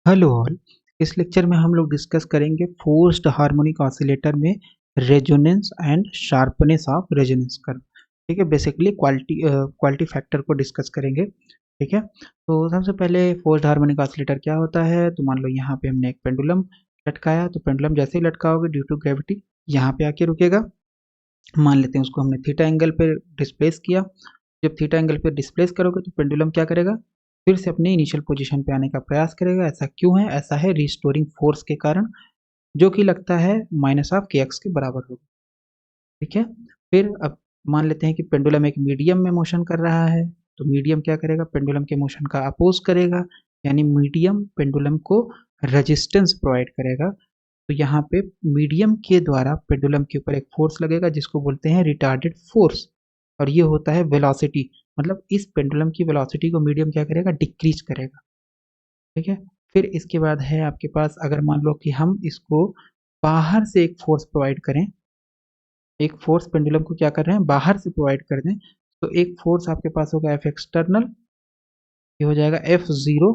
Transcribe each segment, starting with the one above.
Hello all. इस lecture में हम लोग डिस्कस करेंगे फोर्स्ड हार्मोनिक ऑसिलेटर में resonance and sharpness of resonance curve. ठीक है, बेसिकली क्वालिटी फैक्टर को डिस्कस करेंगे। ठीक है, तो सबसे पहले फोर्स्ड हार्मोनिक ऑसिलेटर क्या होता है। तो मान लो यहाँ पे हमने एक पेंडुलम लटकाया, तो पेंडुलम जैसे ही लटकाओगे ड्यू टू ग्रेविटी यहाँ पे आके रुकेगा। मान लेते हैं उसको हमने थीटा एंगल पे डिस्प्लेस किया। जब थीटा एंगल पे डिस्प्लेस करोगे तो पेंडुलम क्या करेगा, फिर से अपने इनिशियल पोजीशन पे आने का प्रयास करेगा। ऐसा क्यों है? ऐसा है रिस्टोरिंग फोर्स के कारण, जो कि लगता है माइनस ऑफ के एक्स के बराबर होगा। ठीक है, फिर अब मान लेते हैं कि पेंडुलम एक मीडियम में मोशन कर रहा है, तो मीडियम क्या करेगा, पेंडुलम के मोशन का अपोज करेगा, यानी मीडियम पेंडुलम को रेजिस्टेंस प्रोवाइड करेगा। तो यहाँ पे मीडियम के द्वारा पेंडुलम के ऊपर एक फोर्स लगेगा जिसको बोलते हैं रिटार्डेड फोर्स, और ये होता है वेलोसिटी। मतलब इस पेंडुलम की वेलोसिटी को मीडियम क्या करेगा, डिक्रीज करेगा। ठीक है, फिर इसके बाद है आपके पास, अगर मान लो कि हम इसको बाहर से एक फोर्स प्रोवाइड करें, एक फोर्स पेंडुलम को क्या कर रहे हैं, बाहर से प्रोवाइड कर दें, तो एक फोर्स आपके पास होगा एफ एक्सटर्नल, ये हो जाएगा F zero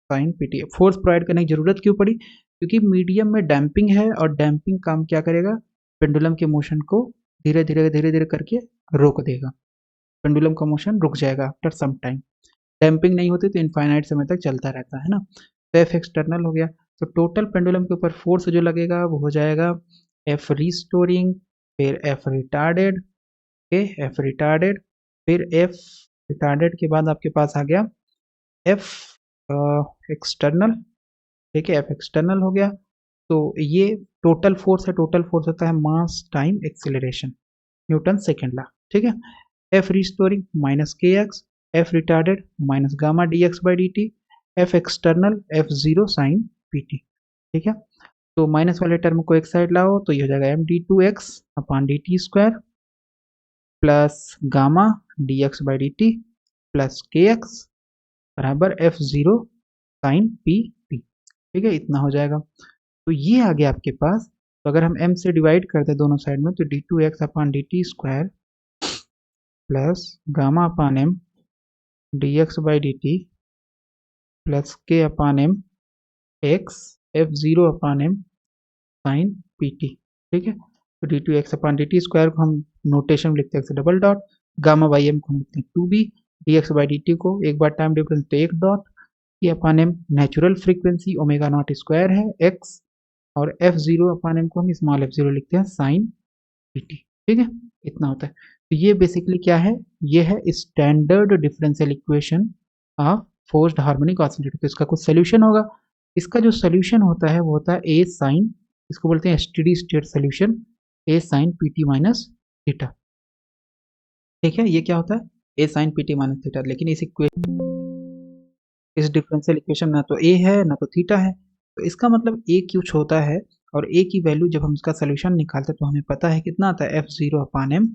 sine P T. Force provide करने की जरूरत क्यों पड़ी? क्योंकि मीडियम में डैम्पिंग है, और डैम्पिंग काम क्या करेगा, पेंडुलम के मोशन को धीरे धीरे करके रोक देगा। पेंडुलम का मोशन रुक जाएगा आफ्टर सम टाइम। डैम्पिंग नहीं होती तो इनफाइनाइट समय तक चलता रहता है ना। तो एफ एक्सटर्नल हो गया। तो टोटल पेंडुलम के ऊपर फोर्स जो लगेगा वो हो जाएगा एफ रिस्टोरिंग, फिर F retarded, okay F retarded, फिर एफ रिटार्डेड के बाद आपके पास आ गया एफ एक्सटर्नल। ठीक है, एफ एक्सटर्नल हो गया। तो ये टोटल फोर्स है, टोटल फोर्स होता है मास time acceleration, Newton second law. ठीक है, एफ रिस्टोरिंग माइनस के x, F retarded minus gamma D x by D T, F external F zero sine P T. ठीक है, तो माइनस वाले टर्म को एक साइड लाओ तो ये हो जाएगा M D two x upon D T square plus gamma D x by D T plus K X बराबर F zero sine P T. ठीक है, इतना हो जाएगा। तो ये आ गया आपके पास। तो अगर हम m से डिवाइड करते हैं दोनों साइड में, तो d two x upon D T square plus gamma upon m d x by D T plus k upon m x f zero upon m sine P T. ठीक है, तो d two x upon D T square को हम notation में लिखते हैं x double dot, gamma by m को हम लिखते हैं two b, d x by D t को एक बार टाइम डिफरेंस तो एक dot, K upon M natural frequency omega not square है एक्स, और एफ जीरो अपॉन एम को हम स्मॉल एफ जीरो लिखते हैं साइन पी टी। ठीक है, इतना होता है। तो ये बेसिकली क्या है, ये है standard differential equation of forced harmonic oscillator. तो इसका कुछ सोल्यूशन होगा। इसका जो सोल्यूशन होता है वो होता है ए साइन, इसको बोलते हैं steady state solution, a sine P t minus theta. ठीक है, ये क्या होता है, a sine P t minus theta. लेकिन इस इक्वेशन, इस डिफरेंशियल इक्वेशन ना तो ए है ना तो थीटा है, तो इसका मतलब ए कुछ होता है। और ए की वैल्यू जब हम इसका सोल्यूशन निकालते हैं तो हमें पता है कितना आता है, एफ जीरो अपान एम,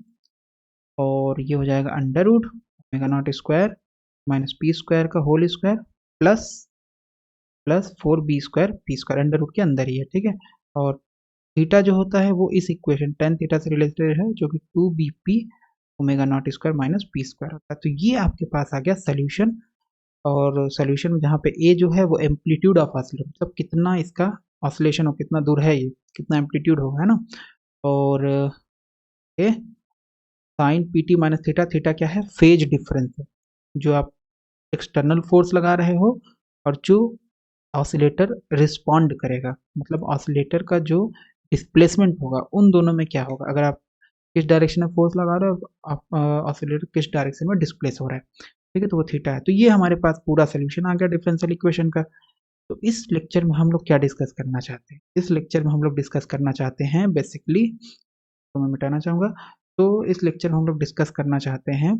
और ये हो जाएगा under root omega not square minus P square का whole square plus plus four b square, p square under root के अंदर ही है। ठीक है, और थीटा जो होता है वो इस इक्वेशन टेन थीटा से रिलेटेड है, जो कि two B P omega not square minus P square होता है। तो ये आपके पास आ गया सोल्यूशन। और सोल्यूशन में जहाँ पे ए जो है वो एम्पलीट्यूड ऑफ ऑसिलेशन, मतलब कितना इसका ऑसिलेशन हो, कितना दूर है ये, कितना एम्पलीट्यूड होगा, है ना। और a sine P t minus theta, theta क्या है, फेज डिफरेंस है, जो आप एक्सटर्नल फोर्स लगा रहे हो और जो ऑसिलेटर रिस्पॉन्ड करेगा, मतलब ऑसिलेटर का जो डिस्प्लेसमेंट होगा उन दोनों में क्या होगा। अगर आप किस डायरेक्शन में फोर्स लगा रहे हो, आप ऑसिलेटर किस डायरेक्शन में डिस्प्लेस हो रहा है। ठीक है, तो वो थीटा है। तो ये हमारे पास पूरा सोल्यूशन आ गया डिफरेंशियल इक्वेशन का। तो इस लेक्चर में हम लोग क्या डिस्कस करना चाहते हैं, इस लेक्चर में हम लोग डिस्कस करना चाहते हैं बेसिकली, तो मैं मिटाना चाहूँगा। तो इस लेक्चर में हम लोग डिस्कस करना चाहते हैं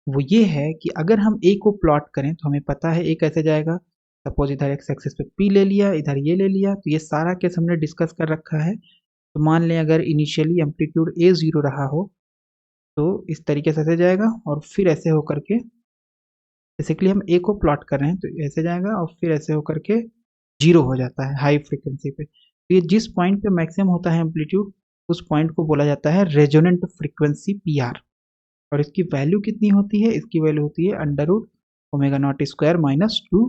वो ये है कि अगर हम ए को प्लॉट करें तो हमें पता है ए कैसे जाएगा। सपोज इधर एक्स एक्सिस पे पी ले लिया, इधर ये ले लिया, तो ये सारा केस हमने डिस्कस कर रखा है। तो मान लें अगर इनिशियली एम्पलीट्यूड ए जीरो रहा हो तो इस तरीके से ऐसे जाएगा, और फिर ऐसे होकर के, बेसिकली हम ए को प्लॉट कर रहे हैं तो ऐसे जाएगा और फिर ऐसे होकर के जीरो हो जाता है हाई फ्रीक्वेंसी पे। तो ये जिस पॉइंट पे मैक्सिमम होता है एम्पलीट्यूड, उस पॉइंट को बोला जाता है रेजोनेंट फ्रीक्वेंसी पी आर। और इसकी वैल्यू कितनी होती है, इसकी वैल्यू होती है under root omega not square minus two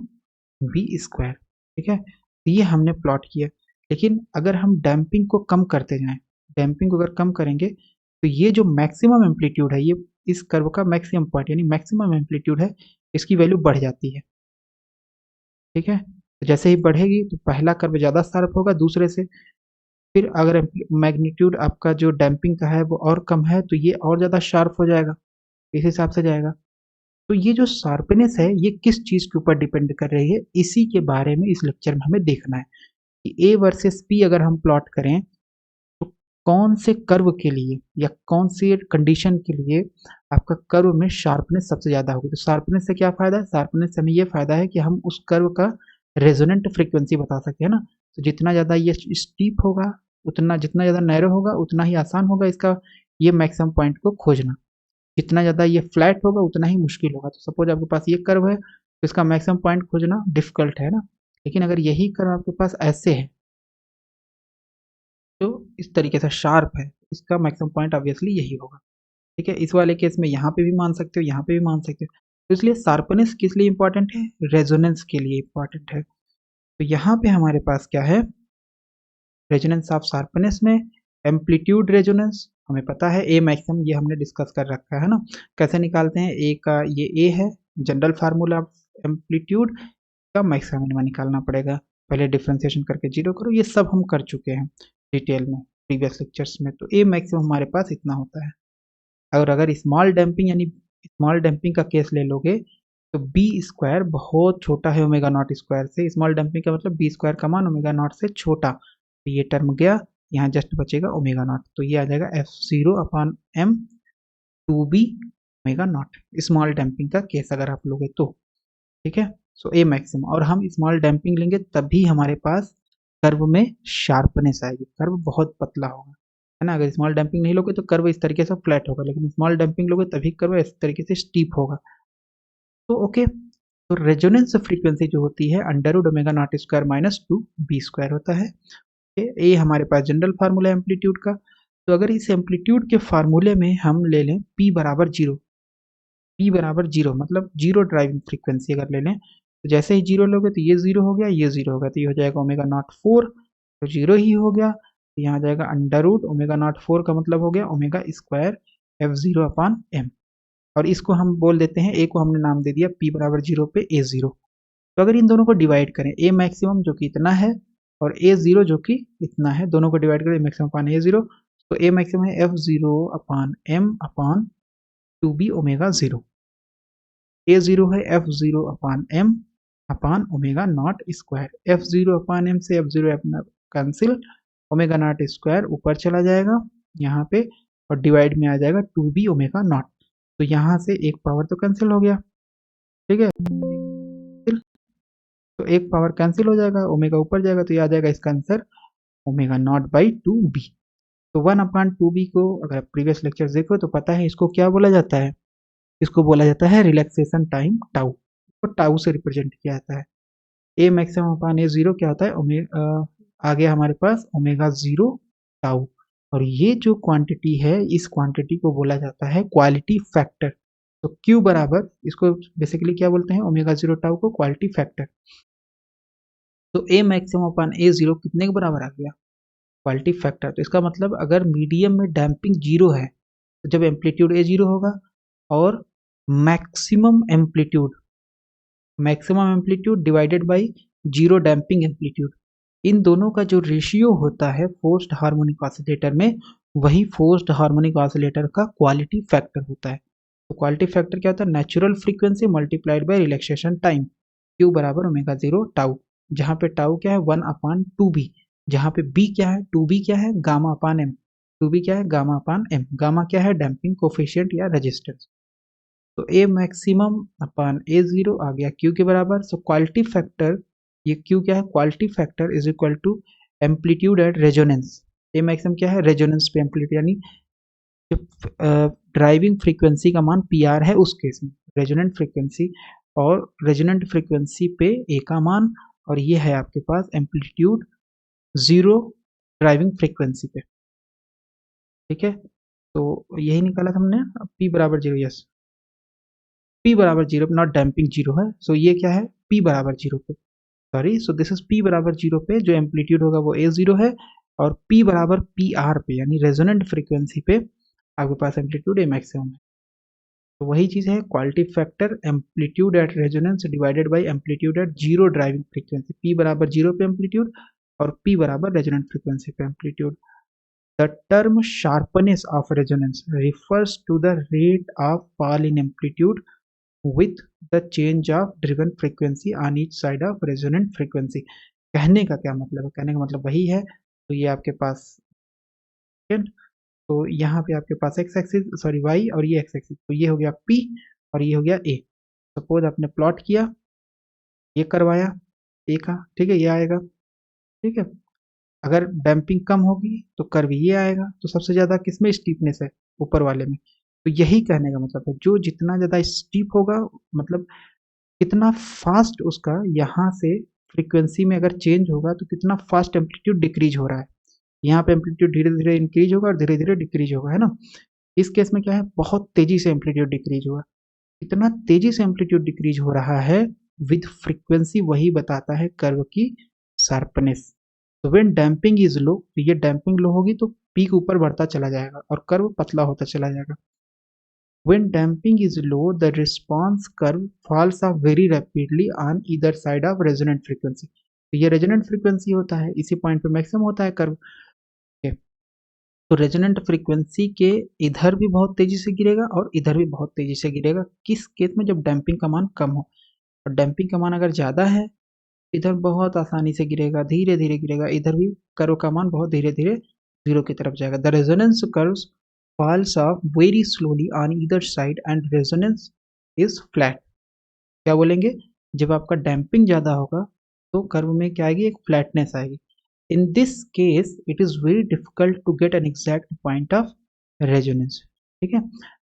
B square. ठीक है, तो ये हमने प्लॉट किया। लेकिन अगर हम डैम्पिंग को कम करते जाएं, डैम्पिंग को अगर कम करेंगे तो ये जो मैक्सिमम एम्पलीट्यूड है, ये इस कर्व का मैक्सिमम पॉइंट यानी मैक्सिमम एम्पलीट्यूड है, इसकी वैल्यू बढ़ जाती है। ठीक है, तो जैसे ही बढ़ेगी तो पहला कर्व ज़्यादा शार्प होगा दूसरे से, फिर अगर मैग्नीट्यूड आपका जो डैम्पिंग का है वो और कम है तो ये और ज़्यादा शार्प हो जाएगा, इस हिसाब से जाएगा। तो ये जो शार्पनेस है ये किस चीज़ के ऊपर डिपेंड कर रही है, इसी के बारे में इस लेक्चर में हमें देखना है कि ए वर्सेस पी अगर हम प्लॉट करें तो कौन से कर्व के लिए या कौन सी कंडीशन के लिए आपका कर्व में शार्पनेस सबसे ज़्यादा होगी। तो शार्पनेस से क्या फ़ायदा है, शार्पनेस से हमें ये फ़ायदा है कि हम उस कर्व का रेजोनेंट फ्रीक्वेंसी बता सकते हैं ना। तो जितना ज़्यादा ये स्टीप होगा, उतना जितना ज़्यादा नैरो होगा उतना ही आसान होगा इसका ये मैक्सिमम पॉइंट को खोजना। जितना ज़्यादा ये फ्लैट होगा उतना ही मुश्किल होगा। तो सपोज आपके पास ये कर्व है तो इसका मैक्सिमम पॉइंट खोजना डिफिकल्ट है ना। लेकिन अगर यही कर्व आपके पास ऐसे है तो इस तरीके से शार्प है, इसका मैक्सिमम पॉइंट ऑब्वियसली यही होगा। ठीक है, इस वाले केस में यहाँ पे भी मान सकते हो, यहाँ पे भी मान सकते हो। तो इसलिए शार्पनेस किस लिए इंपॉर्टेंट है, रेजोनेंस के लिए इंपॉर्टेंट है। तो यहाँ पे हमारे पास क्या है, रेजोनेंस ऑफ शार्पनेस में एम्पलीट्यूड रेजोनेंस हमें पता है, ए मैक्सिमम ये हमने डिस्कस कर रखा है ना। कैसे निकालते हैं, ए का ये ए है, जनरल फार्मूला ऑफ एम्पलीट्यूड का मैक्सिमम निकालना पड़ेगा। पहले डिफ्रेंसिएशन करके जीरो करो, ये सब हम कर चुके हैं डिटेल में प्रीवियस लेक्चर्स में। तो ए मैक्सिमम हमारे पास इतना होता है। और अगर स्मॉल डैम्पिंग यानी स्मॉल डैम्पिंग का केस ले लोगे तो बी स्क्वायर बहुत छोटा है ओमेगा नॉट स्क्वायर से। स्मॉल डैम्पिंग का मतलब बी स्क्वायर का मान ओमेगा नॉट से छोटा, तो ये टर्म गया, यहाँ जस्ट बचेगा ओमेगा नॉट, तो ये आ जाएगा F zero upon M two B omega nought, small damping का केस अगर आप लोगे तो। ठीक है, सो ए मैक्सिमम, और हम स्मॉल डैम्पिंग लेंगे तभी हमारे पास कर्व में शार्पनेस आएगी, कर्व बहुत पतला होगा, है ना। अगर स्मॉल डैम्पिंग नहीं लोगे तो कर्व इस तरीके से फ्लैट होगा, लेकिन स्मॉल डैम्पिंग लोगे तभी कर्व इस तरीके से स्टीप होगा। तो ओके, तो रेजोनेंस फ्रीक्वेंसी जो होती है under root omega not square minus two B square होता है। ये हमारे पास जनरल फार्मूला है एम्पलीट्यूड का। तो अगर इस एम्पलीट्यूड के फार्मूले में हम ले लें पी बराबर जीरो, पी बराबर जीरो मतलब जीरो ड्राइविंग फ्रीक्वेंसी अगर ले लें, तो जैसे ही जीरो लोगे तो ये जीरो हो गया, ये जीरो हो गया, तो ये हो जाएगा ओमेगा नॉट फोर, तो जीरो ही हो गया, तो यहाँ आ जाएगा under root omega nought four का मतलब हो गया omega square F zero upon M. और इसको हम बोल देते हैं, ए को हमने नाम दे दिया पी बराबर जीरो पे ए जीरो। तो अगर इन दोनों को डिवाइड करें, ए मैक्सिमम जो कि इतना है और ए जीरो जो कि इतना है, दोनों को डिवाइड करें मैक्सिमम अपॉन ए जीरो, तो ए मैक्सिमम है f zero upon m upon two B omega zero. A zero है f zero upon m upon omega not square, F zero upon m से एफ जीरो अपना cancel, omega not square ऊपर चला जाएगा यहाँ पे, और डिवाइड में आ जाएगा टू बी ओमेगा नॉट। तो यहाँ से एक पावर तो कैंसिल हो गया, ठीक है, तो एक पावर कैंसिल हो जाएगा, ओमेगा ऊपर जाएगा, तो ये आ जाएगा इसका answer omega nought by two B. तो वन अपॉन टू बी को अगर प्रीवियस लेक्चर देखो तो पता है इसको क्या बोला जाता है, इसको बोला जाता है रिलैक्सेशन टाइम टाउ, तो टाउ से रिप्रेजेंट किया जाता है। ए मैक्सिमम अपॉन ए जीरो क्या होता है, आ गया हमारे पास ओमेगा जीरो टाउ। और ये जो क्वांटिटी है इस क्वांटिटी को बोला जाता है क्वालिटी फैक्टर। तो क्यू बराबर, इसको बेसिकली क्या बोलते हैं, ओमेगा जीरो टाउ को क्वालिटी फैक्टर। तो a maximum upon a zero कितने के बराबर आ गया, क्वालिटी फैक्टर। तो इसका मतलब अगर मीडियम में डैम्पिंग जीरो है तो जब एम्पलीट्यूड ए जीरो होगा, और maximum amplitude, maximum amplitude divided by zero damping amplitude, इन दोनों का जो रेशियो होता है फोर्स्ड हार्मोनिक ऑसिलेटर में, वही फोर्स्ड हार्मोनिक ऑसिलेटर का क्वालिटी फैक्टर होता है। तो क्वालिटी फैक्टर क्या होता है, natural frequency multiplied by relaxation time, Q बराबर ओमेगा जीरो टाउ, जहाँ पे टाउ क्या है वन अपॉन टू बी, जहाँ पे बी क्या है, टू बी क्या है gamma upon M, two B क्या है गामा अपॉन एम, गामा क्या है डैम्पिंग कोफिशिएंट या रेजिस्टेंस। तो a maximum upon A zero आ गया क्यू के बराबर। सो क्वालिटी फैक्टर, ये क्यू क्या है, quality factor is equal to amplitude at resonance. A maximum क्या है, रेजोनेंस पे एम्पलीट्यूड, यानी जो ड्राइविंग फ्रीक्वेंसी का मान पी आर है उस केस में रेजोनेंट फ्रीक्वेंसी, और रेजोनेंट फ्रीक्वेंसी पे ए का मान, और ये है आपके पास एम्पलीट्यूड जीरो ड्राइविंग फ्रीक्वेंसी पे। ठीक है, तो यही निकाला था हमने, पी बराबर जीरो, यस पी बराबर जीरो, नॉट डैम्पिंग जीरो है, सो ये क्या है पी बराबर जीरो पे। Sorry, so this is P बराबर 0 पे जो एम्पलीट्यूड होगा वो A0 है, और पी बराबर पी आर पे यानी रेजोनेंट फ्रीक्वेंसी पे आपके पास एम्पलीट्यूड ए मैक्सिमम है। तो वही चीज़ है quality factor amplitude at resonance divided by amplitude at zero driving frequency, P बराबर 0 पे एम्पलीट्यूड और पी बराबर रेजोनेंट फ्रीक्वेंसी पे amplitude. The term sharpness of resonance refers to the rate of fall in amplitude with the change of driven frequency on each side of resonant frequency। कहने का क्या मतलब है? कहने का मतलब वही है। तो ये आपके पास, तो यहाँ पे आपके पास एक्स एक्सिस सॉरी वाई और ये एक्स एक्सिस, तो ये हो गया पी और ये हो गया ए। सपोज आपने प्लॉट किया, ये करवाया ए का, ठीक है, ये आएगा, ठीक है। अगर डैम्पिंग कम होगी तो कर्व ये आएगा, तो सबसे ज़्यादा किसमें स्टीपनेस है? ऊपर वाले में। तो यही कहने का मतलब है, जो जितना ज़्यादा स्टीप होगा, मतलब कितना फास्ट उसका यहाँ से फ्रीक्वेंसी में अगर चेंज होगा तो कितना फास्ट एम्पलीट्यूड डिक्रीज हो रहा है। यहाँ पे एम्पलीट्यूड धीरे धीरे इंक्रीज होगा और धीरे धीरे डिक्रीज होगा, है ना। इस केस में क्या है, बहुत तेजी से एम्पलीट्यूड डिक्रीज हुआ। इतना तेजी से एम्पलीट्यूड डिक्रीज हो रहा है विद फ्रीक्वेंसी, वही बताता है कर्व की शार्पनेस। तो व्हेन डैम्पिंग इज लो, तो ये डैम्पिंग लो होगी तो पीक ऊपर बढ़ता चला जाएगा और कर्व पतला होता चला जाएगा। When damping is low the response curve falls off very rapidly on either side of resonant frequency. तो ये रेजोनेंट फ्रीक्वेंसी होता है, इसी पॉइंट पे मैक्सिमम होता है कर्व। तो रेजोनेंट फ्रीक्वेंसी के इधर भी बहुत तेजी से गिरेगा और इधर भी बहुत तेजी से गिरेगा। किस केस में? जब डैम्पिंग का मान कम हो। और डैम्पिंग का मान अगर ज़्यादा है, इधर बहुत आसानी से गिरेगा, धीरे धीरे गिरेगा, इधर भी कर्व का मान बहुत धीरे धीरे जीरो की तरफ जाएगा। The resonance curves falls off very slowly on either side and resonance is flat. क्या बोलेंगे? जब आपका डैम्पिंग ज़्यादा होगा तो कर्व में क्या आएगी? एक फ्लैटनेस आएगी। In this case, it is very difficult to get an exact point of resonance। ठीक है,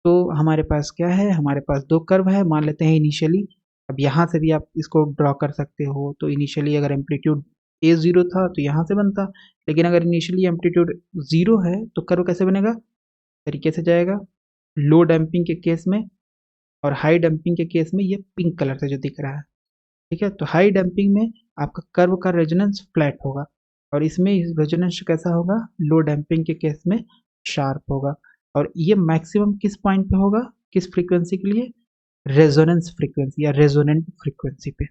तो हमारे पास क्या है? हमारे पास दो कर्व है, मान लेते हैं इनिशियली। अब यहाँ से भी आप इसको ड्रॉ कर सकते हो। तो इनिशियली अगर एम्पलीट्यूड A0 था तो यहाँ से बनता, लेकिन अगर इनिशियली एम्पलीट्यूड 0 है तो कर्व कैसे बनेगा? तरीके से जाएगा, लो डैम्पिंग के केस में और हाई डैम्पिंग के केस में ये पिंक कलर से जो दिख रहा है, ठीक है। तो हाई डैम्पिंग में आपका कर्व का रेजोनेंस फ्लैट होगा और इसमें रेजोनेंस कैसा होगा? लो डैम्पिंग के केस में शार्प होगा। और ये मैक्सिमम किस पॉइंट पे होगा? किस फ्रीक्वेंसी के लिए? रेजोनेंस फ्रीक्वेंसी या रेजोनेंट फ्रीक्वेंसी पे।